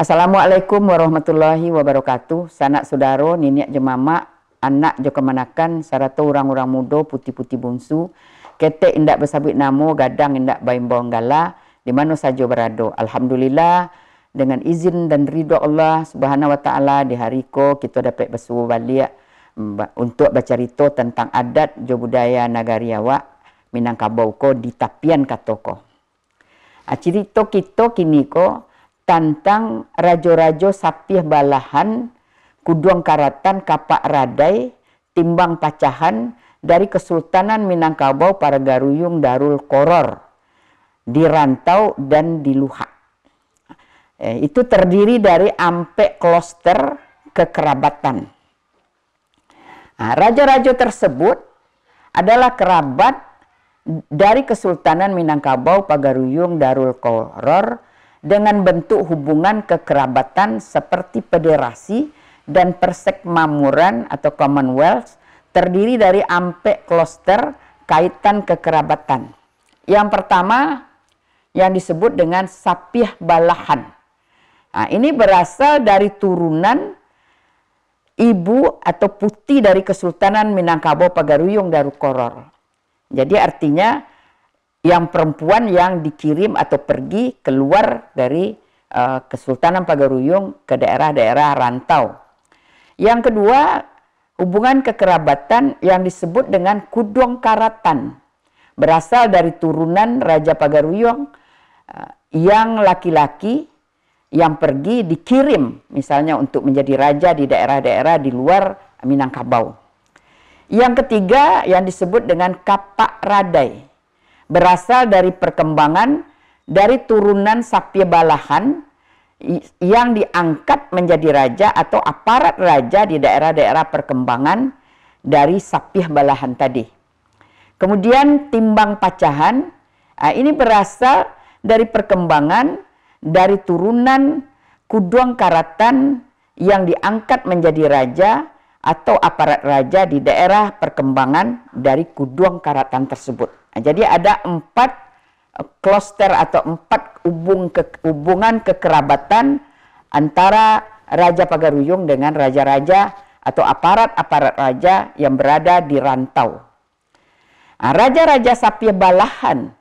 Assalamualaikum warahmatullahi wabarakatuh. Sanak saudara, niniak jemama, anak jo kemanakan, sarata orang-orang muda putih-putih bungsu, ketek indak bersabit namo, gadang indak baimbong gala, di mana saja berada. Alhamdulillah, dengan izin dan ridha Allah Subhanahu wa taala di hari ko kita dapat bersuah balik untuk bercerita tentang adat jo budaya nagari awak Minangkabau ko di tapian katoko. Cerita kita kini ko tentang rajo-rajo sapih balahan, kuduang karatan kapak radai, timbang pacahan dari Kesultanan Minangkabau Pargaruyung Darul Qoror di Rantau dan di Luhak. Itu terdiri dari ampe kloster kekerabatan. Raja-raja tersebut adalah kerabat dari Kesultanan Minangkabau Pargaruyung Darul Qoror dengan bentuk hubungan kekerabatan seperti federasi dan persekmamuran atau commonwealth, terdiri dari ampe kloster kaitan kekerabatan. Yang pertama yang disebut dengan sapih balahan. Ini berasal dari turunan ibu atau putih dari Kesultanan Minangkabau Pargaruyung Darul Qoror. Jadi artinya yang perempuan yang dikirim atau pergi keluar dari Kesultanan Pargaruyung ke daerah-daerah rantau. Yang kedua, hubungan kekerabatan yang disebut dengan kuduang karatan. Berasal dari turunan Raja Pargaruyung yang laki-laki yang pergi dikirim misalnya untuk menjadi raja di daerah-daerah di luar Minangkabau. Yang ketiga yang disebut dengan kapak radai. Berasal dari perkembangan dari turunan sapih balahan yang diangkat menjadi raja atau aparat raja di daerah-daerah perkembangan dari sapih balahan tadi. Kemudian timbang pacahan, ini berasal dari perkembangan dari turunan kuduang karatan yang diangkat menjadi raja atau aparat raja di daerah perkembangan dari kuduang karatan tersebut. Jadi ada 4 kloster atau 4 hubungan kekerabatan antara Raja Pargaruyung dengan raja-raja atau aparat-aparat raja yang berada di rantau. Raja-raja sapih balahan,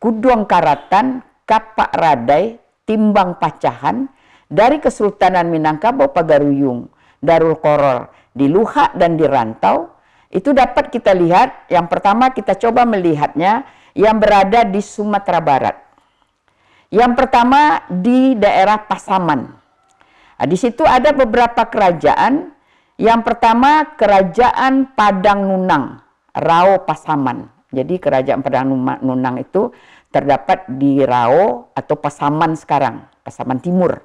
kuduang karatan, kapak radai, timbang pacahan dari Kesultanan Minangkabau Pargaruyung Darul Qoror di Luhak dan di rantau, itu dapat kita lihat. Yang pertama kita coba melihatnya yang berada di Sumatera Barat. Yang pertama di daerah Pasaman. Di situ ada beberapa kerajaan. Yang pertama kerajaan Padang Nunang, Rao Pasaman. Jadi kerajaan Padang Nunang itu terdapat di Rao atau Pasaman sekarang, Pasaman Timur.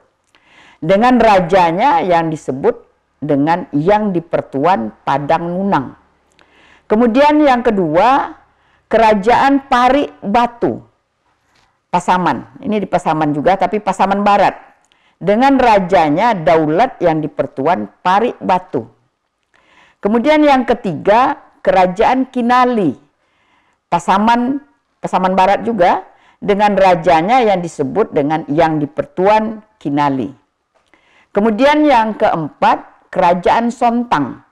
Dengan rajanya yang disebut dengan Yang di-Pertuan Padang Nunang. Kemudian yang kedua, kerajaan Parik Batu, Pasaman. Ini di Pasaman juga, tapi Pasaman Barat. Dengan rajanya Daulat Yang di-Pertuan Parik Batu. Kemudian yang ketiga, kerajaan Kinali, Pasaman Barat juga, dengan rajanya yang disebut dengan Yang di-Pertuan Kinali. Kemudian yang keempat, kerajaan Sontang,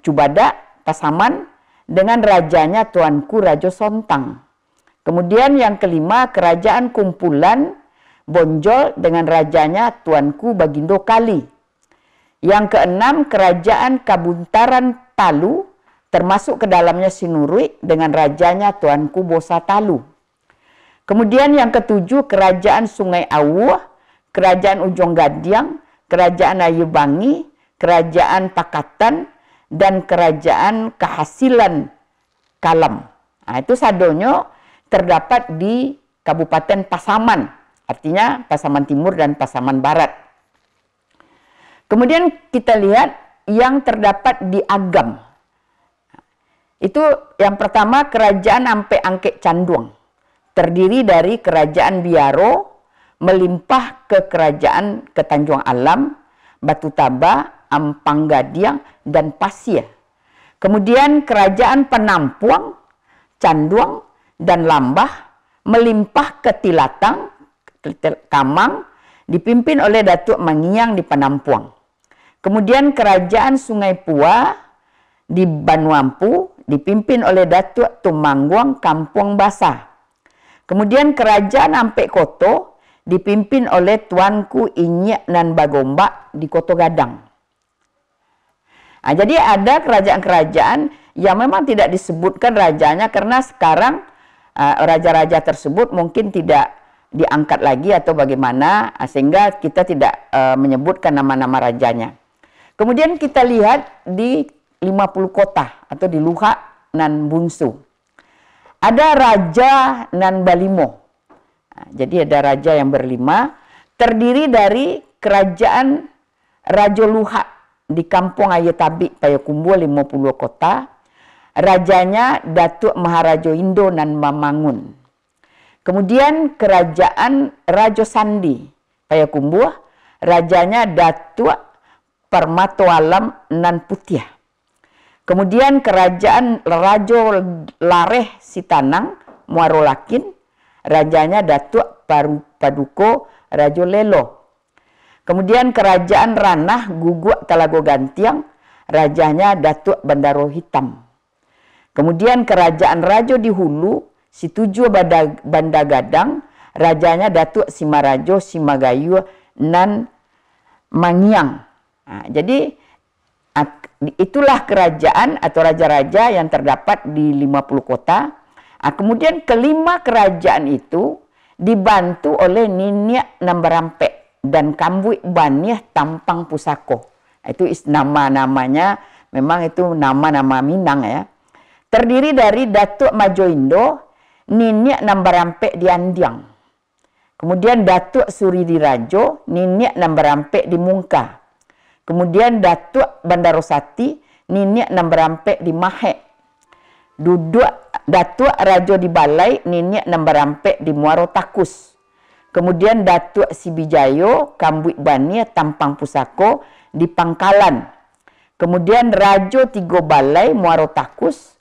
Cubadak, Pasaman, dengan rajanya Tuanku Rajo Sontang. Kemudian yang kelima, kerajaan Kumpulan Bonjol dengan rajanya Tuanku Bagindo Kali. Yang keenam, kerajaan Kabuntaran Talu, termasuk ke dalamnya Sinurui dengan rajanya Tuanku Bosa Talu. Kemudian yang ketujuh, kerajaan Sungai Awuh, kerajaan Ujung Gadiang, kerajaan Ayubangi, kerajaan Pakatan, dan kerajaan Kehasilan Kalam. Itu sadonyo terdapat di Kabupaten Pasaman, artinya Pasaman Timur dan Pasaman Barat. Kemudian kita lihat yang terdapat di Agam. Itu yang pertama kerajaan Ampe Angke Canduang, terdiri dari kerajaan Biaro, melimpah ke kerajaan ke Tanjung Alam, Batu Taba, Ampang Gadiang, dan Pasir. Kemudian kerajaan Penampuang, Canduang, dan Lambah melimpah ke Tilatang, Kamang, dipimpin oleh Datuk Mangiang di Penampuang. Kemudian kerajaan Sungai Pua di Banuampu dipimpin oleh Datuk Tumangguang Kampung Basah. Kemudian kerajaan Ampek Koto dipimpin oleh Tuanku Inyek Nan Bagombak di Koto Gadang. Nah, jadi ada kerajaan-kerajaan yang memang tidak disebutkan rajanya karena sekarang raja-raja tersebut mungkin tidak diangkat lagi atau bagaimana, sehingga kita tidak menyebutkan nama-nama rajanya. Kemudian kita lihat di 50 kota atau di Luhak Nan Bungsu. Ada Raja Nan Balimo. Nah, jadi ada raja yang berlima, terdiri dari kerajaan Raja Luhak di Kampung Ayetabi Payakumbuh 50 kota. Rajanya Datuk Maharaja Indo Nan Mamangun. Kemudian kerajaan Raja Sandi Payakumbuh, rajanya Datuk Permatoalam Nan Putiah. Kemudian kerajaan Raja Lareh Sitanang Muaro Lakin, rajanya Datuk Paduko Raja Lelo. Kemudian kerajaan Ranah Guguk Talago Gantiang, rajanya Datuk Bandaro Hitam. Kemudian kerajaan Raja di Hulu Situju Banda Gadang, rajanya Datuk Simarajo Simagayu Nan Mangiang. Nah, jadi itulah kerajaan atau raja-raja yang terdapat di 50 kota. Nah, kemudian kelima kerajaan itu dibantu oleh Niniak Nambarampek dan Kambuik Baniah Tampang Pusako. Itu nama-namanya memang itu nama-nama Minang ya. Terdiri dari Datuk Majo Indo, Niniak Nambarampek di Andiang. Kemudian Datuk Suridi Rajo, Niniak Nambarampek di Mungka. Kemudian Datuk Bandarosati, Niniak Nambarampek di Mahek. Datuk Rajo di Balai, Niniak Nambarampek di Muaro Takus. Kemudian Datuk Sibijayo, Kambuik Bania, Tampang Pusako di Pangkalan. Kemudian Rajo Tigo Balai, Muaro Takus.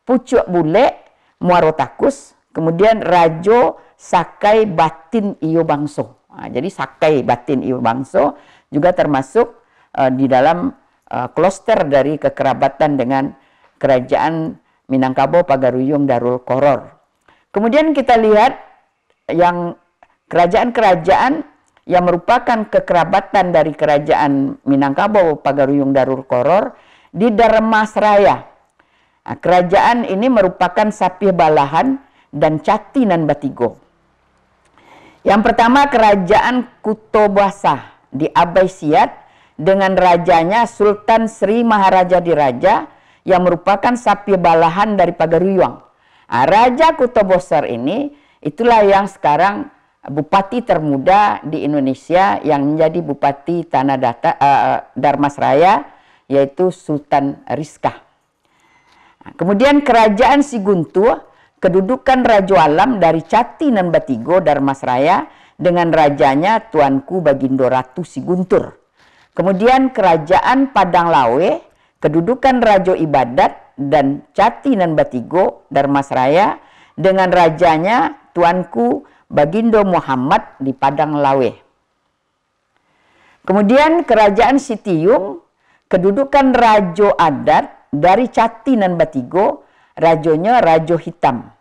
Pucuk Bule, Muaro Takus. Kemudian Rajo Sakai Batin Iyo Bangso. Nah, jadi Sakai Batin Iyo Bangso juga termasuk di dalam kloster dari kekerabatan dengan kerajaan Minangkabau Pagaruyung Darul Koror. Kemudian kita lihat yang kerajaan-kerajaan yang merupakan kekerabatan dari kerajaan Minangkabau Pagaruyung Darul Koror di Darmasraya. Nah, kerajaan ini merupakan Sapih Balahan dan Cati Nan Batigo. Yang pertama kerajaan Kutobasah di Abai Siat dengan rajanya Sultan Sri Maharaja Diraja yang merupakan Sapih Balahan dari Pagaruyung. Nah, Raja Kutobasar ini itulah yang sekarang bupati termuda di Indonesia yang menjadi bupati Tanah Darmasraya, yaitu Sultan Rizka. Nah, kemudian kerajaan Siguntur, kedudukan Raja Alam dari Cati Nan Batigo Darmasraya dengan rajanya Tuanku Bagindo Ratu Siguntur. Kemudian kerajaan Padang Lawe, kedudukan Raja Ibadat dan Cati Nan Batigo Darmasraya dengan rajanya Tuanku Bagindo Muhammad di Padang Lawe. Kemudian kerajaan Sitiung, kedudukan Raja Adat dari Cati Nan Batigo, rajonya Rajo Hitam.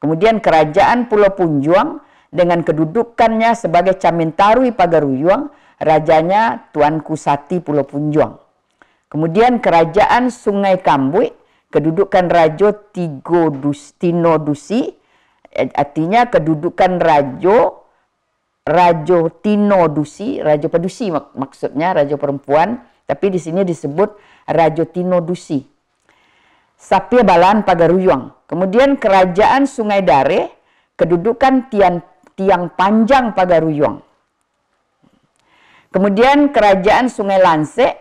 Kemudian kerajaan Pulau Punjuang dengan kedudukannya sebagai Camintarui Pagaruyung, rajanya Tuanku Sati Pulau Punjuang. Kemudian kerajaan Sungai Kambuik, kedudukan Rajo Tino Dusi, artinya kedudukan Rajo Tino Dusi, Rajo Pedusi maksudnya Rajo perempuan, tapi di sini disebut Rajo Tino Dusi. Sapih Balahan Pagaruyung. Kemudian kerajaan Sungai Dare, kedudukan Tiang Panjang Pagaruyung. Kemudian kerajaan Sungai Lansek,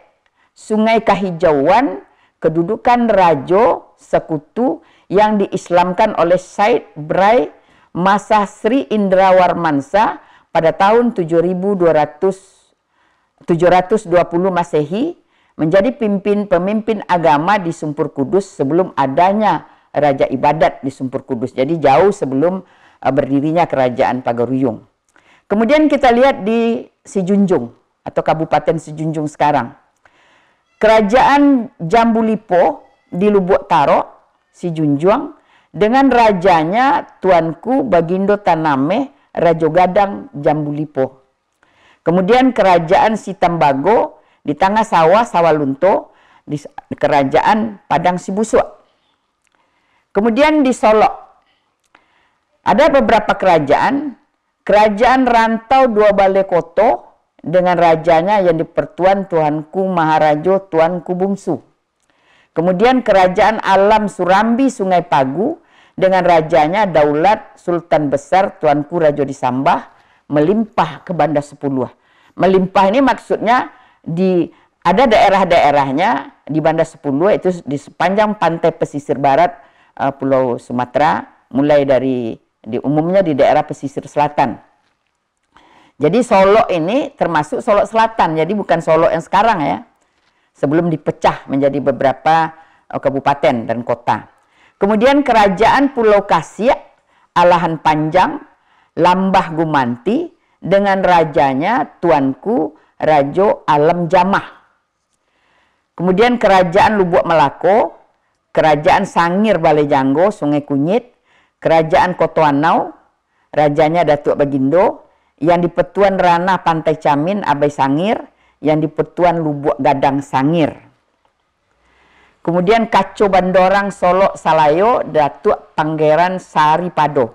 Sungai Kahijauan, kedudukan Rajo Sekutu yang diislamkan oleh Said Brai masa Sri Indrawarmansa pada tahun 720 Masehi, menjadi pemimpin agama di Sumpur Kudus sebelum adanya Raja Ibadat di Sumpur Kudus. Jadi jauh sebelum berdirinya kerajaan Pagaruyung. Kemudian kita lihat di Sijunjung atau Kabupaten Sijunjung sekarang. Kerajaan Jambu Lipo di Lubuk Taro, Sijunjung, dengan rajanya Tuanku Bagindo Taname Rajo Gadang Jambu Lipo. Kemudian kerajaan Sitambago di Tengah Sawah Sawalunto, di kerajaan Padang Sibusuk. Kemudian di Solo ada beberapa kerajaan. Kerajaan Rantau Dua Balekoto dengan rajanya yang dipertuan Tuanku Maharajo Tuanku Bungsu. Kemudian kerajaan Alam Surambi Sungai Pagu dengan rajanya Daulat Sultan Besar Tuanku Rajo Disambah melimpah ke Banda Sepuluh. Melimpah ini maksudnya ada daerah-daerahnya di Banda Sepuluh, itu di sepanjang pantai pesisir barat Pulau Sumatera, mulai umumnya di daerah pesisir selatan. Jadi Solo ini termasuk Solo Selatan, jadi bukan Solo yang sekarang ya. Sebelum dipecah menjadi beberapa kabupaten dan kota. Kemudian kerajaan Pulau Kasiak, Alahan Panjang, Lambah Gumanti dengan rajanya Tuanku Rajo Alam Jamah. Kemudian kerajaan Lubuk Melako, kerajaan Sangir Balejanggo, Sungai Kunyit, kerajaan Kotoanau, rajanya Datuk Bagindo, yang dipertuan Ranah Pantai Camin Abai Sangir, yang dipertuan Lubuk Gadang Sangir. Kemudian Kaco Bandorang Solo Salayo, Datuk Pangeran Sari Pado.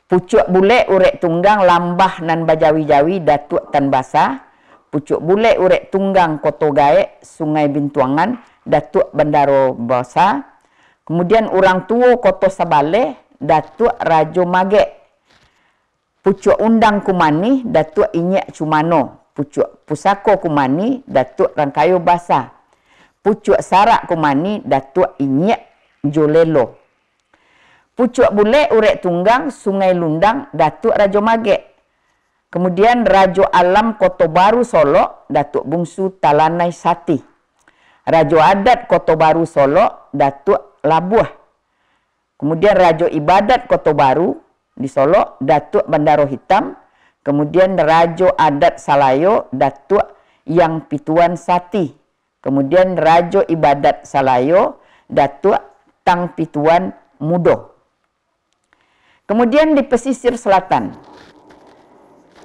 Pucuk Bule Urek Tunggang Lambah Nan Bajawi-Jawi, Datuk Tan Basa. Pucuk Bule Urek Tunggang Koto Gaek, Sungai Bintuangan, Datuk Bandaro Basa. Kemudian Urang Tuo Koto Sabale, Datuk Rajo Mage. Pucuk Undang Kumani, Datuk Inyek Cumano. Pucuk Pusako Kumani, Datuk Rangkayo Basa. Pucuk Sarak Kumani, Datuk Inyek Jolelo. Pucuk Bule Urek Tunggang Sungai Lundang, Datuk Rajo Mage. Kemudian Rajo Alam Koto Baru Solo, Datuk Bungsu Talanai Sati. Rajo Adat Koto Baru Solo, Datuk Labuah. Kemudian Rajo Ibadat Koto Baru di Solo, Datuk Bandaro Hitam. Kemudian Rajo Adat Salayo, Datuk Yang Pituan Sati. Kemudian Rajo Ibadat Salayo, Datuk Tang Pituan Mudo. Kemudian di pesisir selatan,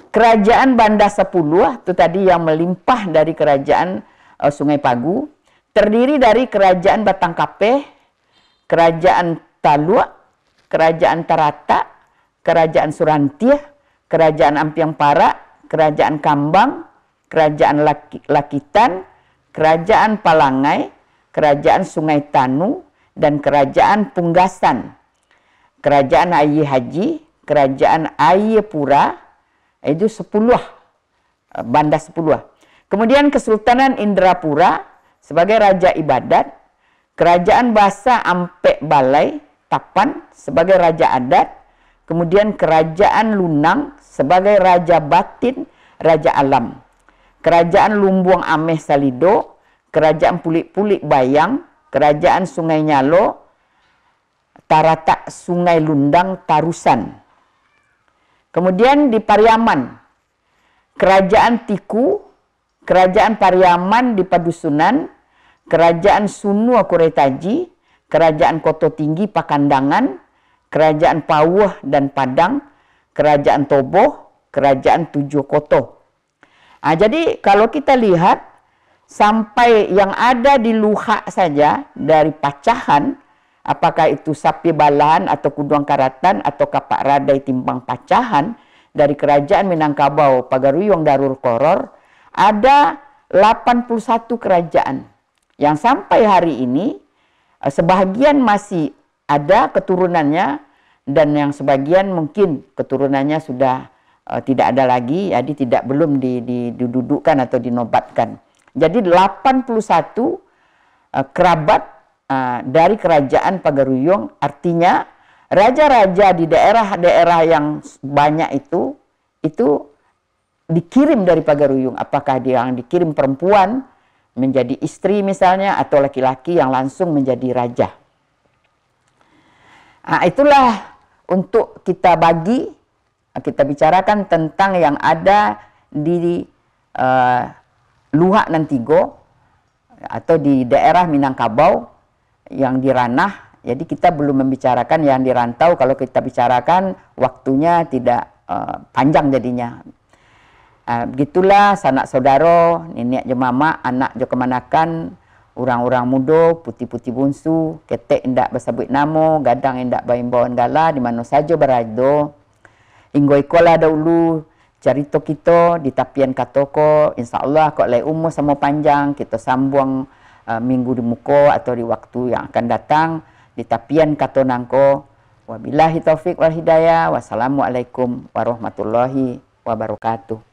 kerajaan Banda Sepuluh, itu tadi yang melimpah dari kerajaan Sungai Pagu, terdiri dari kerajaan Batangkape, kerajaan Talua, kerajaan Tarata, kerajaan Surantiah, kerajaan Ampiang Para, kerajaan Kambang, kerajaan Lakitan, kerajaan Palangai, kerajaan Sungai Tanu, dan kerajaan Punggasan, kerajaan Aye Haji, kerajaan Aye Pura, itu 10, Banda 10. Kemudian Kesultanan Indrapura sebagai Raja Ibadat, kerajaan Basa Ampek Balai Tapan sebagai Raja Adat, kemudian kerajaan Lunang sebagai Raja Batin, Raja Alam, kerajaan Lumbuang Ameh Salido, kerajaan Pulik-Pulik Bayang, kerajaan Sungai Nyalo, Taratak Sungai Lundang Tarusan. Kemudian di Pariaman, kerajaan Tiku, kerajaan Pariaman di Padusunan, kerajaan Sunua Kuretaji, kerajaan Koto Tinggi Pakandangan, kerajaan Pawuh dan Padang, kerajaan Toboh, kerajaan Tujuh Koto. Nah, jadi kalau kita lihat sampai yang ada di Luhak saja dari Pacahan, apakah itu Sapi Balahan atau Kuduang Karatan atau Kapak Radai Timbang Pacahan, dari kerajaan Minangkabau Pagaruyung Darul Koror, ada 81 kerajaan yang sampai hari ini sebahagian masih ada keturunannya, dan yang sebagian mungkin keturunannya sudah tidak ada lagi, jadi belum didudukkan atau dinobatkan. Jadi 81 kerabat dari kerajaan Pagaruyung, artinya raja-raja di daerah-daerah yang banyak itu dikirim dari Pagaruyung. Apakah dia yang dikirim perempuan menjadi istri misalnya, atau laki-laki yang langsung menjadi raja. Nah, itulah untuk kita bagi kita bicarakan tentang yang ada di Luhak Nantigo atau di daerah Minangkabau yang di ranah. Jadi kita belum membicarakan yang di rantau. Kalau kita bicarakan waktunya tidak panjang jadinya. Begitulah sanak saudara, nenek je mama, anak je kemanakan, orang-orang muda, putih-putih bunsu, ketek indak bersabut nama, gadang indak baimbawan gala, di mana saja berada. Hingga ikolah dahulu cerita kita di tapian katoko, insyaAllah kok lai umur sama panjang, kita sambung minggu di muka atau di waktu yang akan datang di tapian kato nangko. Wabillahi taufik wal hidayah. Wassalamualaikum warahmatullahi wabarakatuh.